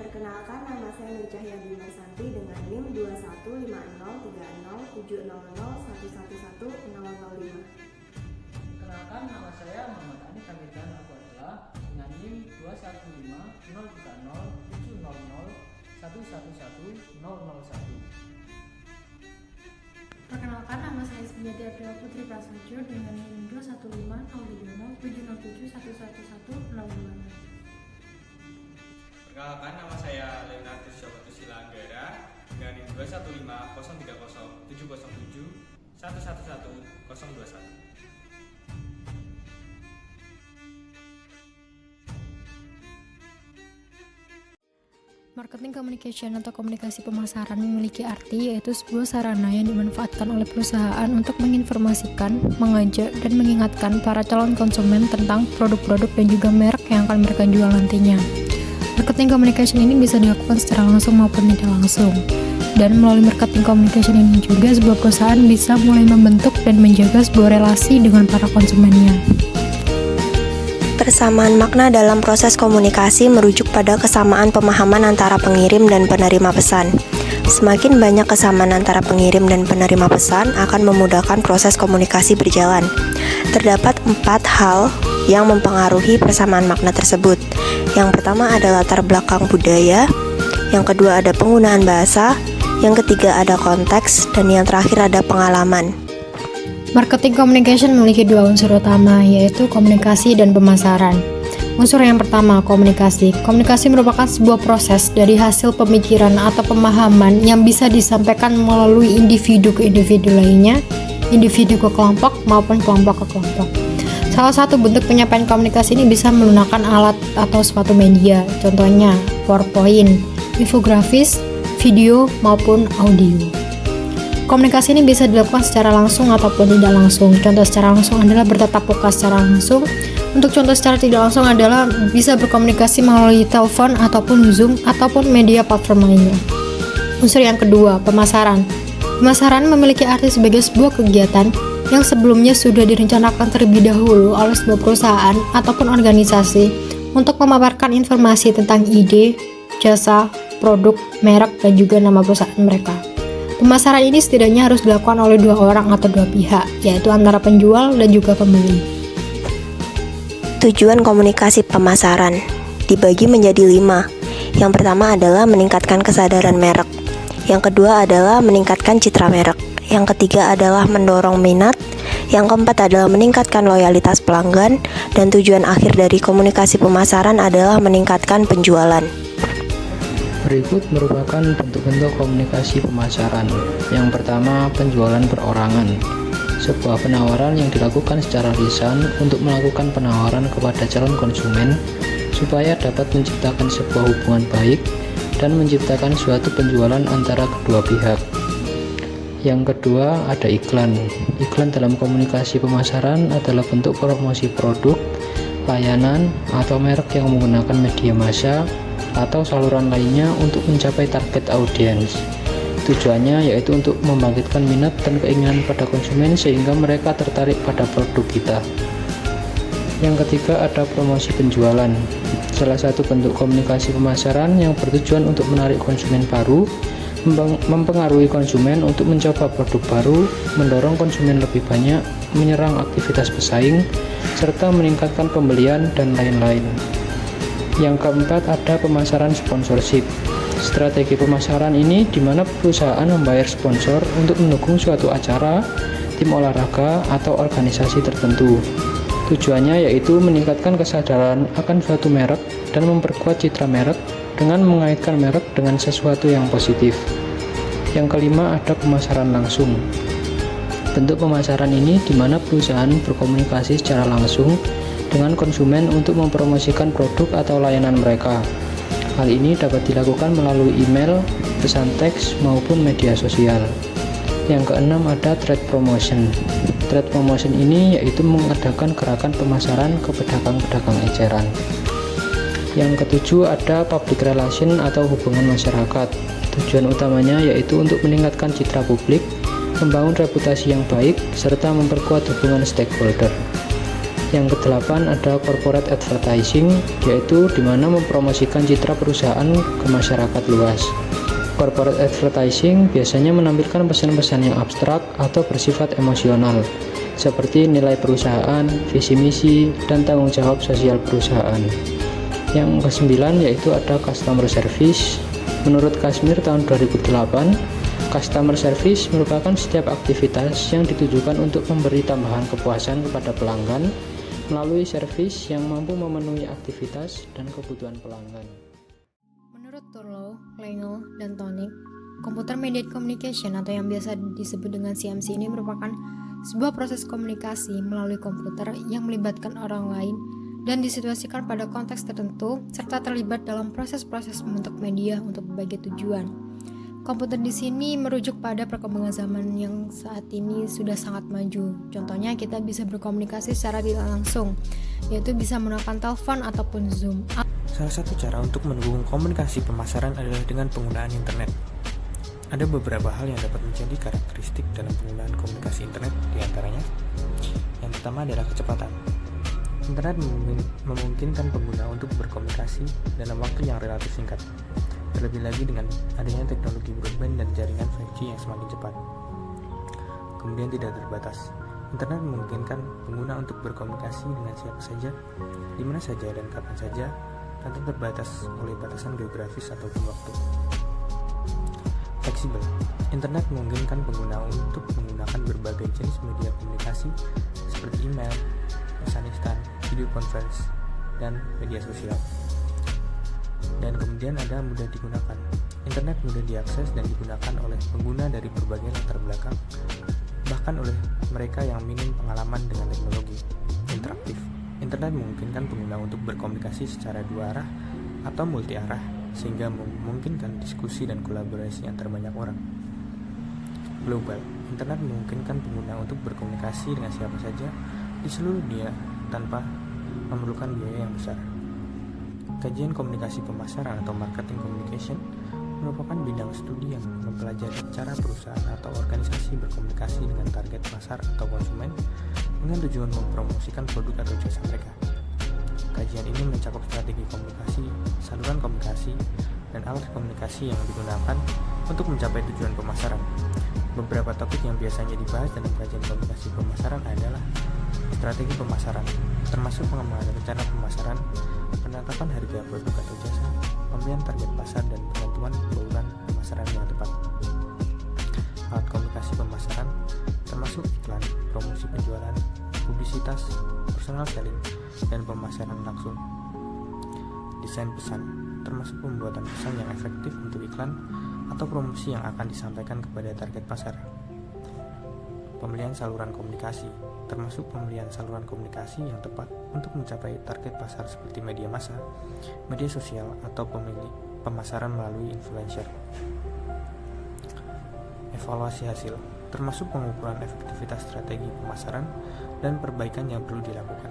Perkenalkan, nama saya Nur Cahya Bimasanti dengan NIM 2150303011111005. Perkenalkan, nama saya Muhammad Ani Kamidan Abuadla dengan NIM 2150307001111001. Perkenalkan, nama saya Ismiati April Putri Prasojo dengan NIM 2150707071111002. Perkenalkan, nama saya Leonardus Jabatus Silanggara dengan NIM 2150307071111021. Marketing communication atau komunikasi pemasaran memiliki arti yaitu sebuah sarana yang dimanfaatkan oleh perusahaan untuk menginformasikan, mengajak, dan mengingatkan para calon konsumen tentang produk-produk dan juga merek yang akan mereka jual nantinya. Marketing communication ini bisa dilakukan secara langsung maupun tidak langsung. Dan melalui marketing communication ini juga sebuah perusahaan bisa mulai membentuk dan menjaga sebuah relasi dengan para konsumennya. Persamaan makna dalam proses komunikasi merujuk pada kesamaan pemahaman antara pengirim dan penerima pesan. Semakin banyak kesamaan antara pengirim dan penerima pesan akan memudahkan proses komunikasi berjalan. Terdapat 4 hal yang mempengaruhi persamaan makna tersebut. Yang pertama ada latar belakang budaya, yang kedua ada penggunaan bahasa, yang ketiga ada konteks, dan yang terakhir ada pengalaman. Marketing communication memiliki 2 unsur utama, yaitu komunikasi dan pemasaran. Unsur yang pertama, komunikasi. Komunikasi merupakan sebuah proses dari hasil pemikiran atau pemahaman yang bisa disampaikan melalui individu ke individu lainnya, individu ke kelompok, maupun kelompok ke kelompok. Salah satu bentuk penyampaian komunikasi ini bisa menggunakan alat atau suatu media, contohnya PowerPoint, infografis, video, maupun audio. Komunikasi ini bisa dilakukan secara langsung ataupun tidak langsung. Contoh secara langsung adalah bertatap muka secara langsung. Untuk contoh secara tidak langsung adalah bisa berkomunikasi melalui telepon ataupun Zoom ataupun media platform lainnya. Unsur yang kedua, pemasaran. Pemasaran memiliki arti sebagai sebuah kegiatan yang sebelumnya sudah direncanakan terlebih dahulu oleh sebuah perusahaan ataupun organisasi untuk memaparkan informasi tentang ide, jasa, produk, merek, dan juga nama perusahaan mereka. Pemasaran ini setidaknya harus dilakukan oleh 2 orang atau 2 pihak, yaitu antara penjual dan juga pembeli. Tujuan komunikasi pemasaran dibagi menjadi 5. Yang pertama adalah meningkatkan kesadaran merek. Yang kedua adalah meningkatkan citra merek. Yang ketiga adalah mendorong minat. Yang keempat adalah meningkatkan loyalitas pelanggan. Dan tujuan akhir dari komunikasi pemasaran adalah meningkatkan penjualan. Berikut merupakan bentuk-bentuk komunikasi pemasaran. Yang pertama, penjualan perorangan. Sebuah penawaran yang dilakukan secara lisan untuk melakukan penawaran kepada calon konsumen supaya dapat menciptakan sebuah hubungan baik dan menciptakan suatu penjualan antara kedua pihak. Yang kedua, ada iklan. Iklan dalam komunikasi pemasaran adalah bentuk promosi produk, layanan, atau merek yang menggunakan media massa atau saluran lainnya untuk mencapai target audiens. Tujuannya yaitu untuk membangkitkan minat dan keinginan pada konsumen sehingga mereka tertarik pada produk kita. Yang ketiga ada promosi penjualan. Salah satu bentuk komunikasi pemasaran yang bertujuan untuk menarik konsumen baru, mempengaruhi konsumen untuk mencoba produk baru, mendorong konsumen lebih banyak, menyerang aktivitas pesaing, serta meningkatkan pembelian dan lain-lain. Yang keempat ada pemasaran sponsorship. Strategi pemasaran ini di mana perusahaan membayar sponsor untuk mendukung suatu acara, tim olahraga, atau organisasi tertentu. Tujuannya yaitu meningkatkan kesadaran akan suatu merek dan memperkuat citra merek dengan mengaitkan merek dengan sesuatu yang positif. Yang kelima ada pemasaran langsung. Bentuk pemasaran ini di mana perusahaan berkomunikasi secara langsung dengan konsumen untuk mempromosikan produk atau layanan mereka. Hal ini dapat dilakukan melalui email, pesan teks, maupun media sosial. Yang keenam ada trade promotion. Trade promotion ini yaitu mengadakan gerakan pemasaran ke pedagang-pedagang eceran. Yang ketujuh ada public relation atau hubungan masyarakat. Tujuan utamanya yaitu untuk meningkatkan citra publik, membangun reputasi yang baik, serta memperkuat hubungan stakeholder. Yang kedelapan ada corporate advertising, yaitu di mana mempromosikan citra perusahaan ke masyarakat luas. Corporate advertising biasanya menampilkan pesan-pesan yang abstrak atau bersifat emosional, seperti nilai perusahaan, visi misi, dan tanggung jawab sosial perusahaan. Yang kesembilan yaitu ada customer service. Menurut Kashmir tahun 2008, customer service merupakan setiap aktivitas yang ditujukan untuk memberi tambahan kepuasan kepada pelanggan melalui servis yang mampu memenuhi aktivitas dan kebutuhan pelanggan. Menurut Turlow, Lange, dan Tonick, Computer Mediated Communication atau yang biasa disebut dengan CMC ini merupakan sebuah proses komunikasi melalui komputer yang melibatkan orang lain dan disituasikan pada konteks tertentu serta terlibat dalam proses-proses membentuk media untuk berbagai tujuan. Komputer di sini merujuk pada perkembangan zaman yang saat ini sudah sangat maju. Contohnya kita bisa berkomunikasi secara tidak langsung, yaitu bisa menggunakan telepon ataupun Zoom. Salah satu cara untuk mendukung komunikasi pemasaran adalah dengan penggunaan internet. Ada beberapa hal yang dapat menjadi karakteristik dalam penggunaan komunikasi internet, diantaranya yang pertama adalah kecepatan. Internet memungkinkan pengguna untuk berkomunikasi dalam waktu yang relatif singkat. Terlebih lagi dengan adanya teknologi broadband dan jaringan 5G yang semakin cepat. Kemudian tidak terbatas. Internet memungkinkan pengguna untuk berkomunikasi dengan siapa saja, di mana saja dan kapan saja, tanpa terbatas oleh batasan geografis ataupun waktu. Fleksibel. Internet memungkinkan pengguna untuk menggunakan berbagai jenis media komunikasi seperti email, pesan instan, video conference, dan media sosial. Dan kemudian ada mudah digunakan. Internet mudah diakses dan digunakan oleh pengguna dari berbagai latar belakang, bahkan oleh mereka yang minim pengalaman dengan teknologi. Interaktif. Internet memungkinkan pengguna untuk berkomunikasi secara dua arah atau multi arah, sehingga memungkinkan diskusi dan kolaborasi antar banyak orang. Global. Internet memungkinkan pengguna untuk berkomunikasi dengan siapa saja di seluruh dunia tanpa memerlukan biaya yang besar. Kajian komunikasi pemasaran atau marketing communication merupakan bidang studi yang mempelajari cara perusahaan atau organisasi berkomunikasi dengan target pasar atau konsumen dengan tujuan mempromosikan produk atau jasa mereka. Kajian ini mencakup strategi komunikasi, saluran komunikasi, dan alat komunikasi yang digunakan untuk mencapai tujuan pemasaran. Beberapa topik yang biasanya dibahas dalam kajian komunikasi pemasaran adalah strategi pemasaran, termasuk pengembangan rencana pemasaran, penetapan harga produk atau jasa, pemilihan target pasar, dan penentuan bauran pemasaran yang tepat. Alat komunikasi pemasaran termasuk iklan, promosi penjualan, publisitas, personal selling, dan pemasaran langsung. Desain pesan termasuk pembuatan pesan yang efektif untuk iklan atau promosi yang akan disampaikan kepada target pasar. Pemilihan saluran komunikasi termasuk pemilihan saluran komunikasi yang tepat untuk mencapai target pasar seperti media massa, media sosial, atau pemasaran melalui influencer. Evaluasi hasil termasuk pengukuran efektivitas strategi pemasaran dan perbaikan yang perlu dilakukan.